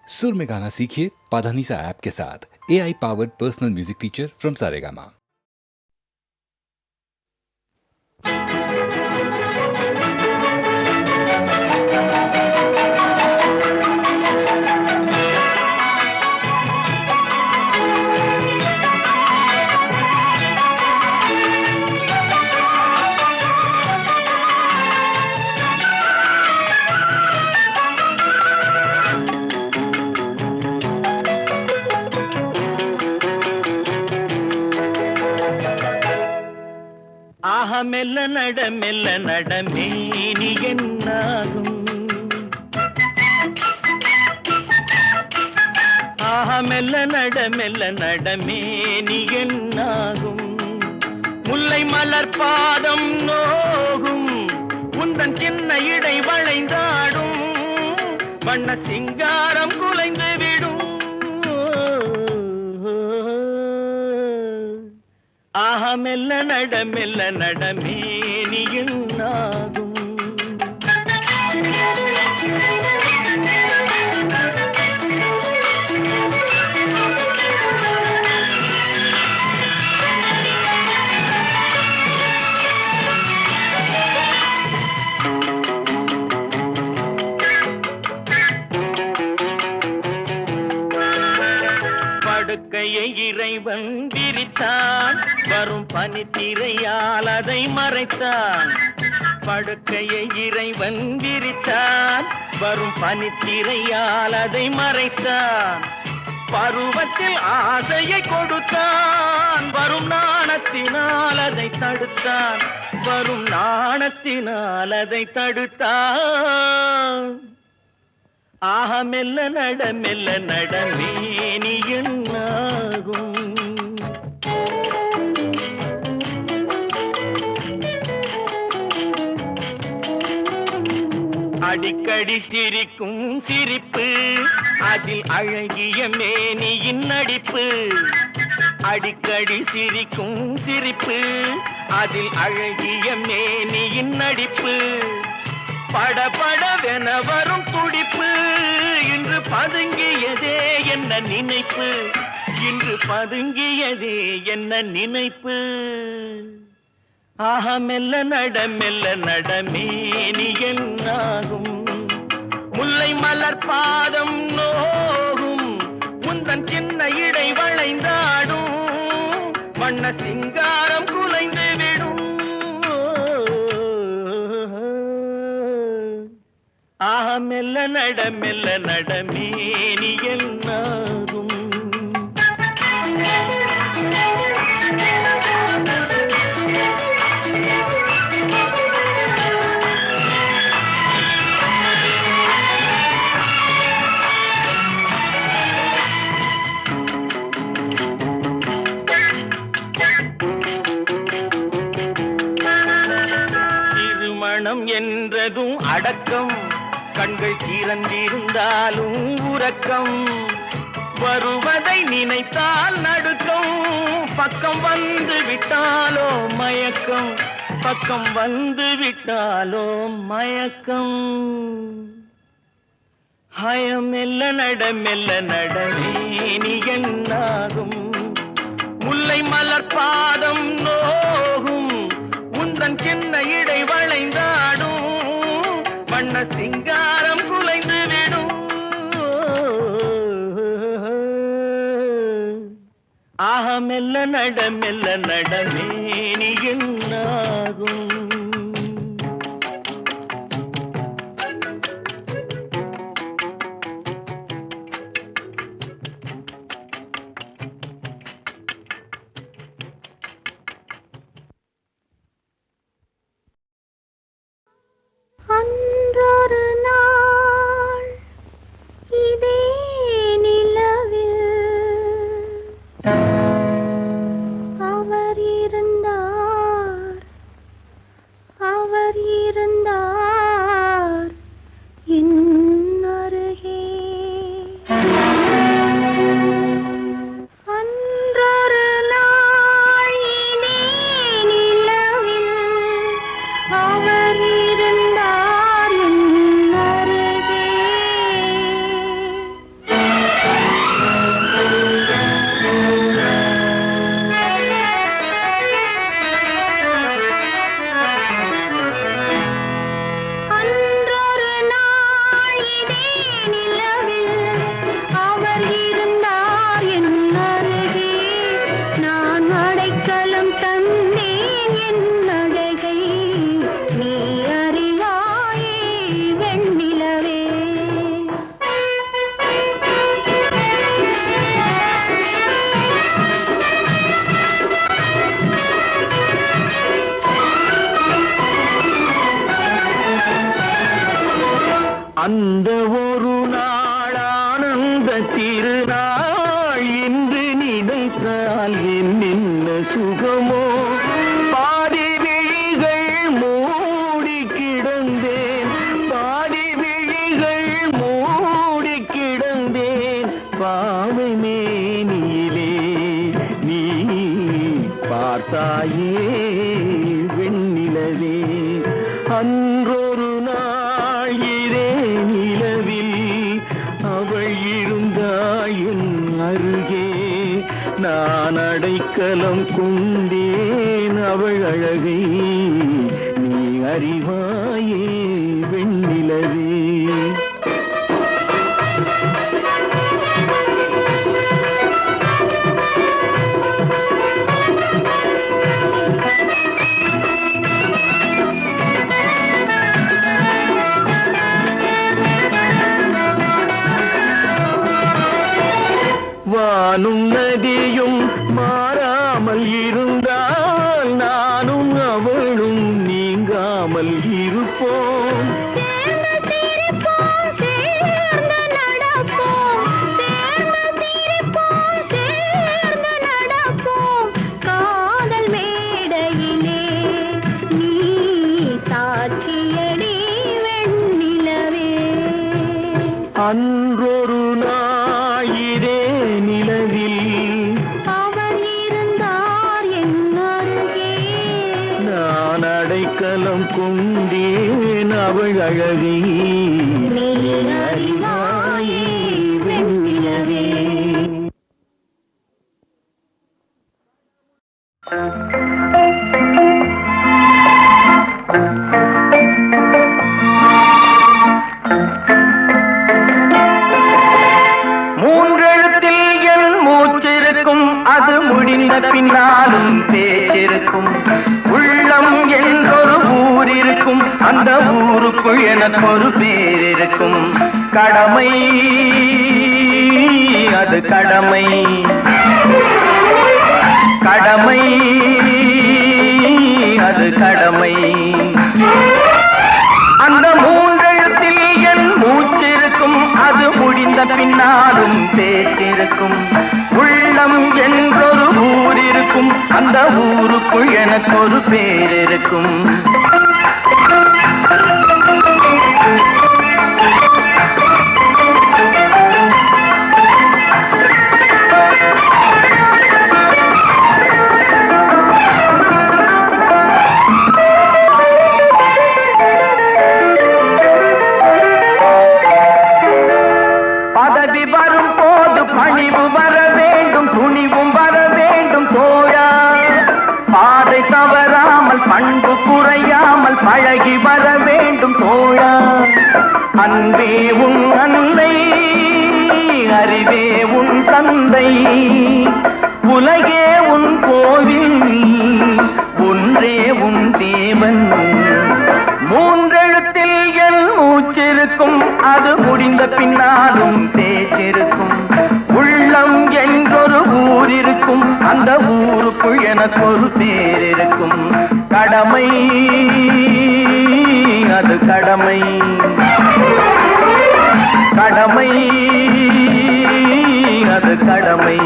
सुर में गाना सीखिए पाधानीसा ऐप के साथ। AI powered personal music teacher from Saregama. மெல்ல நட மேனி என்னாகும். மெல்ல நட மேனி என்னாகும். முல்லை மலர் பாதம் நோகும். உந்தன் சின்ன இடை வளைந்தாடும். வண்ண சிங்காரம் குலைந்து விடும். மெல்ல நட மேனி என்னாகும். படுக்கையை இறைவன் விரித்தான். வரும் பனித்திரையால் அதை மறைத்தான். படுக்கையை இறைவன் விரித்தான். வரும் பனித்திரையால் அதை மறைத்தான். பருவத்தில் ஆசையை கொடுத்தான். வரும் நாணத்தினால் அதை தடுத்தான். வரும் நாணத்தினால் அதை தடுத்தான். மெல்ல நட மேனி என்னாகும். அடிக்கடி சிரிக்கும் சிரிப்பு, அதில் அழகிய மேனியின் நடிப்பு. அடிக்கடி சிரிக்கும் சிரிப்பு, அதில் அழகிய மேனியின் நடிப்பு. படபடவென வரும் துடிப்பு. இன்று பதுங்கியதே என்ன நினைப்பு. இன்று பதுங்கியதே என்ன நினைப்பு. மெல்ல நட மேனி என்னாகும். முல்லை மலர் பாதம் நோகும். முந்தன் சின்ன இடை வளைந்தாடும். வண்ண சிங்காரம் குலைந்து விடும். மெல்ல நட மேனி என்னாகும். திருமணம் என்றதும் அடக்கம். கண்கள் திறந்திருந்தாலும் உறக்கம். வருவதை நினைத்தால் நடுக்கம். பக்கம் வந்து விட்டாலோ மயக்கம். பக்கம் வந்து விட்டாலோ மயக்கம். மெல்ல நட மேனி என்னாகும். முல்லை மலர் பாதம் நோகும். உந்தன் சின்ன இடை வளைந்தாடும். வண்ண சிங்காரம் குலைந்து விடும். மெல்ல நட மேனி என்னாகும். அன்றொரு நாள் இதே நிலவில் அவர் இருந்தார். திருநாள் என்று நினைத்தால் என்ன சுகமோ பாதி விழிகள் மூடி கிடந்தேன் பாதி விழிகள் மூடி கிடந்தேன் பாவை மேனியிலே நீ பார்த்தாயே வெண்ணிலவே அன்றொரு நாள் இதே நிலவில் அவள் இருந்தாயின் அருகே நான் அடைக்கலம் கொண்டேன் அவள் அழகை நீ அறிவாயே வெண்ணிலவே வானும் நதியும் மாறாமல் இருந்தால் நானும் அவளும் நீங்காமல் இருப்போம் காதல் மேடையிலே நீ சாட்சியடி வெண்ணிலவே அன்றொரு நாள் இதே நிலவில் அவன் இருந்தார் என் அருகே நான் அடைக்கலம் கொண்டேன் அவள் அழகை நீ அறிவாயே வெண்ணிலவே மூன்றெழுத்தில் என் மூச்சிருக்கும் அது முடிந்த பின்னாலும் பேச்சிருக்கும் உள்ளம் என்றொரு ஊர் இருக்கும் அந்த ஊருக்குள் எனக்கு ஒரு பேர் இருக்கும் கடமை அது கடமை கடமை அது கடமை அந்த மூன்றெழுத்தில் என் மூச்சிருக்கும் அது முடிந்த பின்னாலும் பேச்சிருக்கும் உள்ளம் என்றொரு ஊர் இருக்கும் அந்த ஊருக்குள் எனக்கு ஒரு பேர் இருக்கும் பதவி வரும் போது பணிவு வர வேண்டும் துணிவும் வர வேண்டும் தோழா பாதை தவறாமல் பண்பு குறையாமல் பழகி வர வேண்டும் தோழா அன்பே உன் அன்னை அறிவே உன் தந்தை உலகே உன் கோவில் ஒன்றே உன் தேவன் மூன்றெழுத்தில் என் மூச்சிருக்கும் அது முடிந்த பின்னாலும் பேச்சிருக்கும் உள்ளம் என்றொரு ஊர் இருக்கும் அந்த ஊருக்குள் எனக்கு ஒரு பேர் இருக்கும் கடமை அது கடமை கடமை அது கடமை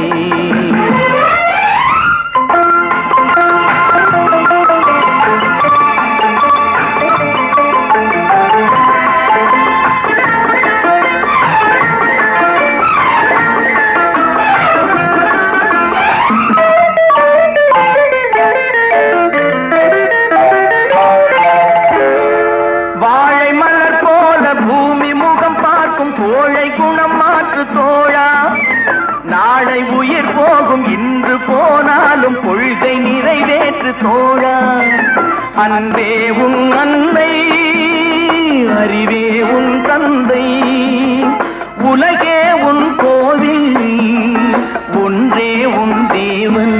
வாழை மலர் போல பூமி முகம் பார்க்கும் கோழை குணம் மாற்று தோழா நாளை உயிர் போகும் இன்று போனாலும் கொள்கை நிறைவேற்று தோழா அன்பே உன் அன்னை அறிவே உன் தந்தை உலகே உன் கோவில் ஒன்றே உன் தேவன்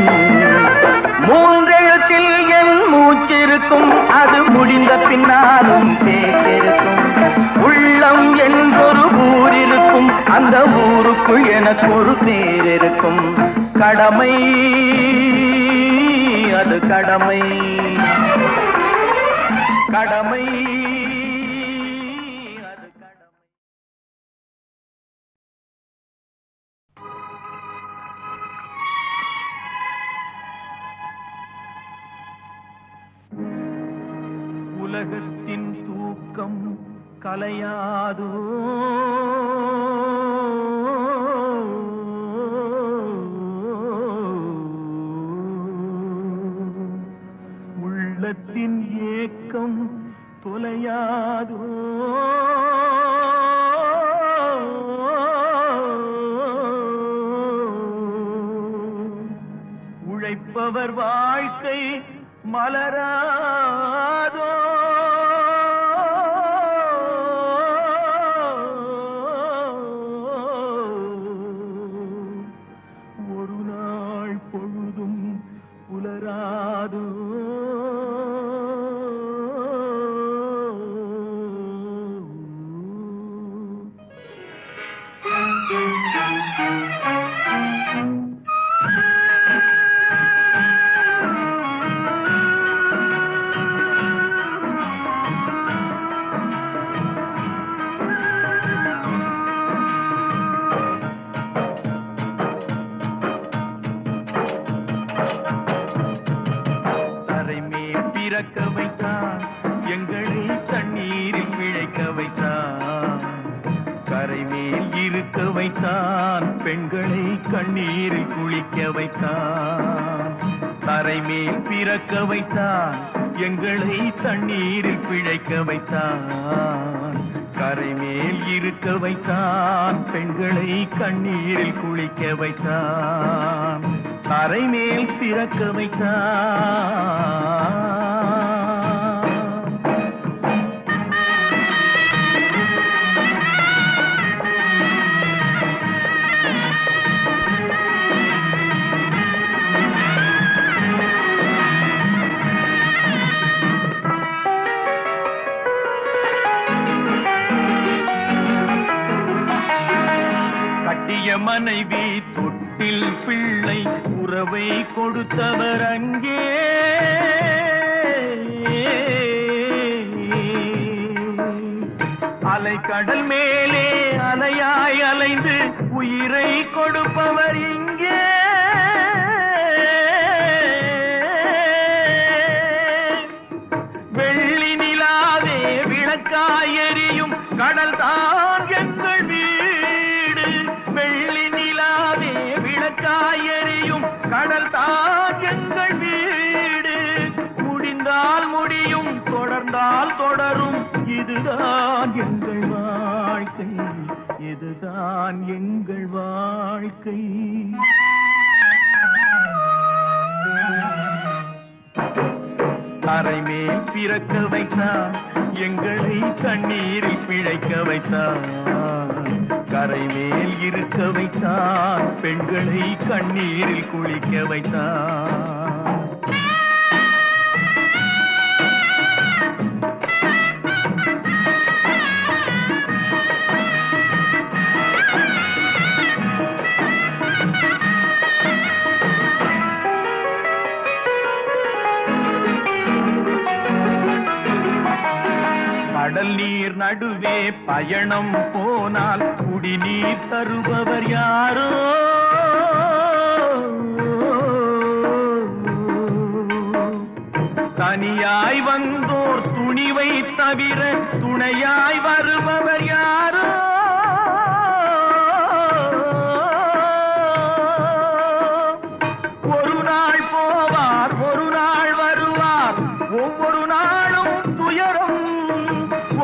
மூன்றெழுத்தில் என் மூச்சிருக்கும் அது முடிந்த பின்னாலும் பேச்சிருக்கும் உள்ளம் என்றொரு ஊர் இருக்கும் அந்த ஊருக்குள் எனக்கு ஒரு பேர் இருக்கும் கடமை அது கடமை கடமை உலகத்தின் தூக்கம் கலையாதோ உள்ளத்தின் ஏக்கம் தொலையாதோ உழைப்பவர் வாழ்க்கை மலராதோ ஒரு நாள் பொழுதும் புலராதோ பிறக்க வைத்தான் எங்களை தண்ணீரில் பிழைக்க வைத்தான் கரை மேல் இருக்க வைத்தான் பெண்களை கண்ணீரில் குளிக்க வைத்தான் தரை மேல் பிறக்க வைத்தான் எங்களை தண்ணீரில் பிழைக்க வைத்தான் கரை மேல் இருக்க வைத்தான் பெண்களை கண்ணீரில் குளிக்க வைத்தான் தரை மேல் பிறக்க வைத்தான் கட்டிய மனைவி தொட்டில் பிள்ளை உறவை கொடுத்தவர் அங்கே அலைக்கடல் மேலே அலையாய் அலைந்து உயிரை கொடுப்பவர் இங்கே வெள்ளி நிலாவே விளக்காய் எரியும் கடல் தான் எங்கள் வீடு வெள்ளி நிலாவே விளக்காய் எரியும் கடல் தான் எங்கள் வீடு முடிந்தால் முடியும் தொடர்ந்தால் தொடரும் இதுதான் எங்கள் வாழ்க்கை இதுதான் எங்கள் வாழ்க்கை தரை மேல் பிறக்க வைத்தான் எங்களை தண்ணீரில் பிழைக்க வைத்தான் கரை மேல் இருக்க வைத்தான் பெண்களை கண்ணீரில் குளிக்க வைத்தான் கடல் நீர் நடுவே பயணம் போனால் குடிநீர் தருபவர் யாரோ தனியாய் வந்தோர் துணிவை தவிர துணையாய் வருபவர் யாரோ ஒரு நாள் போவார் ஒரு நாள் வருவார் ஒவ்வொரு நாளும் துயரம்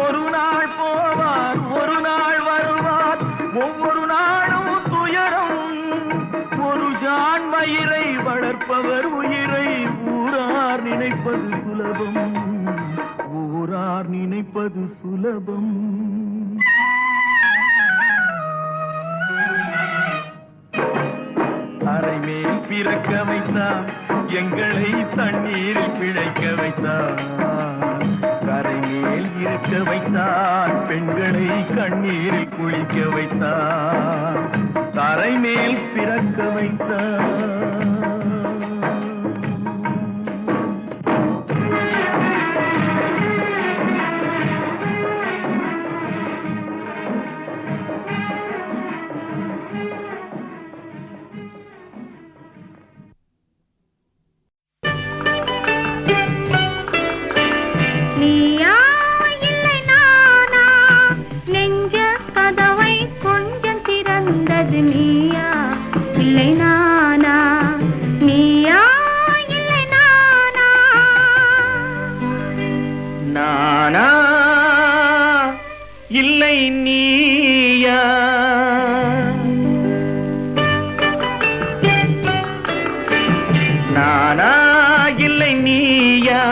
ஒரு நாள் போவார் ஒரு நாள் வருவார் ஒவ்வொரு நாளும் துயரம் ஒரு ஜான் மயிரை வளர்ப்பவர் உயிரை ஊரார் நினைப்பது சுலபம் ஊரார் நினைப்பது சுலபம் தரை மேல் பிறக்க வைத்தான் எங்களை தண்ணீரில் பிழைக்க வைத்தான் கரை மேல் இருக்க வைத்தான் பெண்களை கண்ணீரில் குளிக்க வைத்தான் தரை மேல் பிறக்க வைத்தான் திறந்தது நீயா இல்லை நானா நீயா இல்லை நானா நானா இல்லை நீயா நானா இல்லை நீயா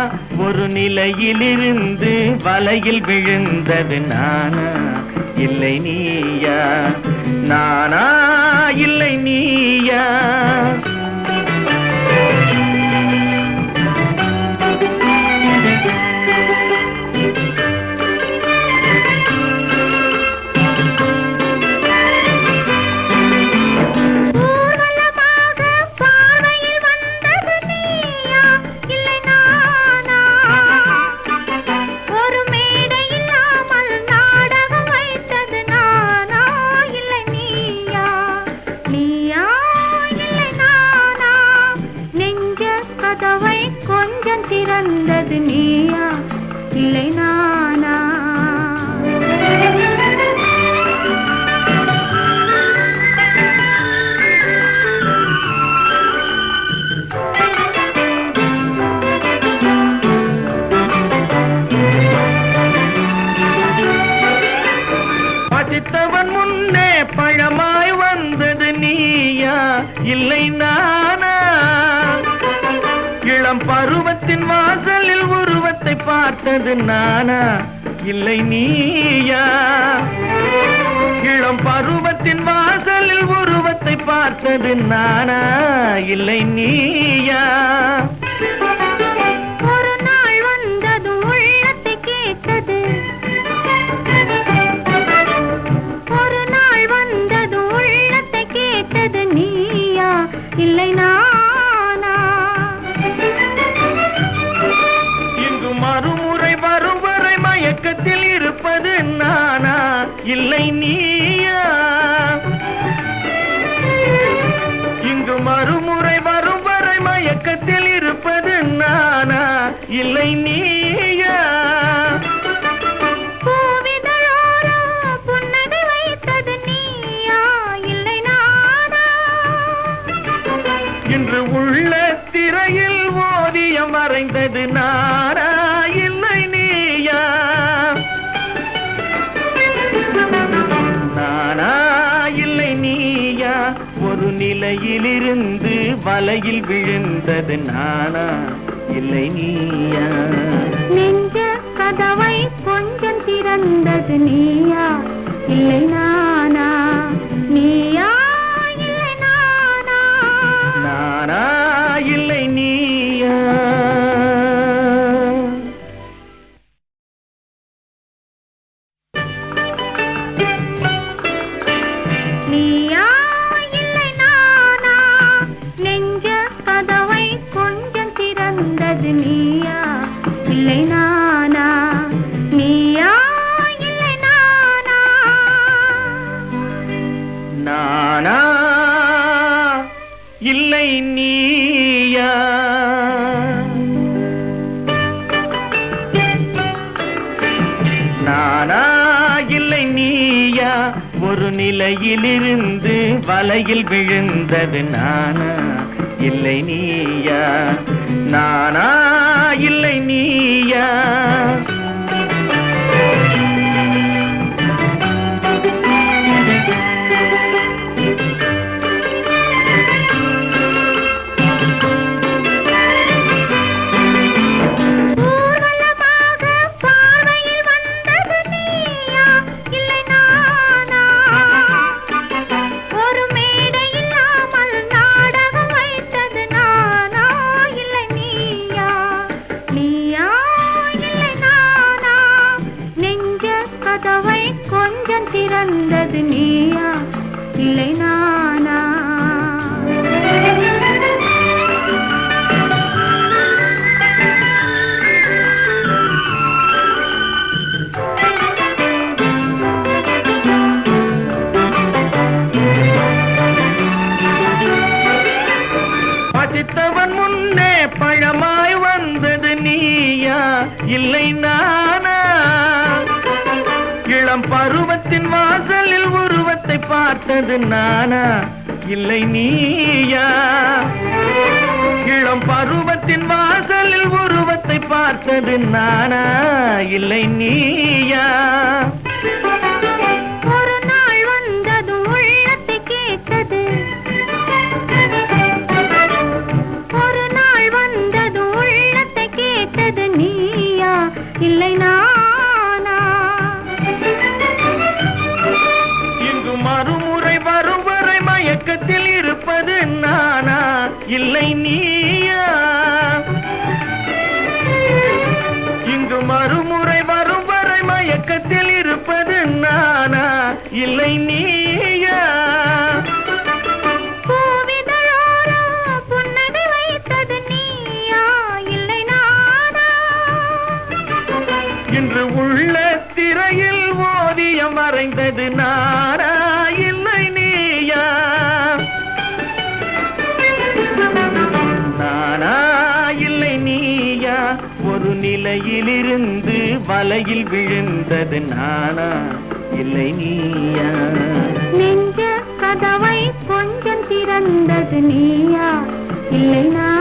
ஒரு நிலையிலிருந்து வலையில் விழுந்தது நானா இல்லை நீயா நானா இல்லை நீயா திறந்தது நீயா இல்லை நானா பசித்தவன் முன்னே பழமாய் வந்தது நீயா இல்லை நானா இளம் பருவத்தின் வாசலில் உருவத்தை பார்த்தது நானா இல்லை நீயா இளம் பருவத்தின் வாசலில் உருவத்தை பார்த்தது நானா இல்லை நீயா ஒரு நாள் வந்தது உள்ளத்தை கேட்டது ஒரு நாள் வந்தது உள்ளத்தை கேட்டது நீயா இல்லை நானா இங்கு மறுமுறை வரும் வரை மயக்கத்தில் இருப்பது நானா இல்லை நீயா இங்கு மறுமுறை வரும் வரை மயக்கத்தில் இருப்பது நானா இல்லை நீயா பூவிதழோரோ புன்னகை வைத்தது நீயா இல்லை நானா இன்று உள்ள திரையில் ஓவியம் வரைந்தது நானா இல்லை நீயா நானா இல்லை நீயா ஒரு நிலையிலிருந்து வலையில் விழுந்தது நானா இல்லை நீயா நெஞ்ச கதவை கொஞ்சம் திறந்தது நீயா இல்லை நானா நீயா இல்லை நானா நானா இல்லை நீயா நீயா இல்லை நானா நெஞ்ச கதவை கொஞ்சம் திறந்தது நீயா இல்லை நானா நீயா இல்லை நானா நானா இல்லை நீயா நானா இல்லை நீயா ஒரு நிலையிலிருந்து வலையில் விழுந்தது நானா இல்லை நீயா நானா இல்லை நீயா ஊர்வலமாக பார்வையில் வந்தது நீயா இல்லை நானா ஒரு மேடை இல்லாமல் நாடகம் வைத்தது நானா இல்லை நீயா நீயா இல்லை நானா நெஞ்ச கதவை கொஞ்சம் திறந்தது நீயா இல்லை நானா பசித்தவன் முன்னே பழமாய் வந்தது நீயா இல்லை நானா இளம் பருவத்தின் வாசலில் உருவத்தை பார்த்தது நானா இல்லை நீயா இளம் பருவத்தின் வாசலில் உருவத்தை பார்த்தது நானா இல்லை நீயா ஒரு நாள் வந்தது உள்ளத்தை கேட்டது ஒரு நாள் வந்தது உள்ளத்தை கேட்டது நீயா இல்லை நானா இங்கு மறுமுறை வரும் வரை மயக்கத்தில் இருப்பது நானா இல்லை நீயா இங்கு மறுமுறை வரும் வரை மயக்கத்தில் இருப்பது நானா இல்லை நீயா பூவிதழோரோ புன்னகை வைத்தது நீயா இல்லை நானா இன்று உள்ள திரையில் ஓவியம் வரைந்தது நானா இல்லை நீயா நானா இல்லை நீயா ஒரு நிலையிலிருந்து வலையில் விழுந்தது நானா இல்லை நீயா நெஞ்ச கதவை கொஞ்சம் திறந்தது நீயா இல்லை நானா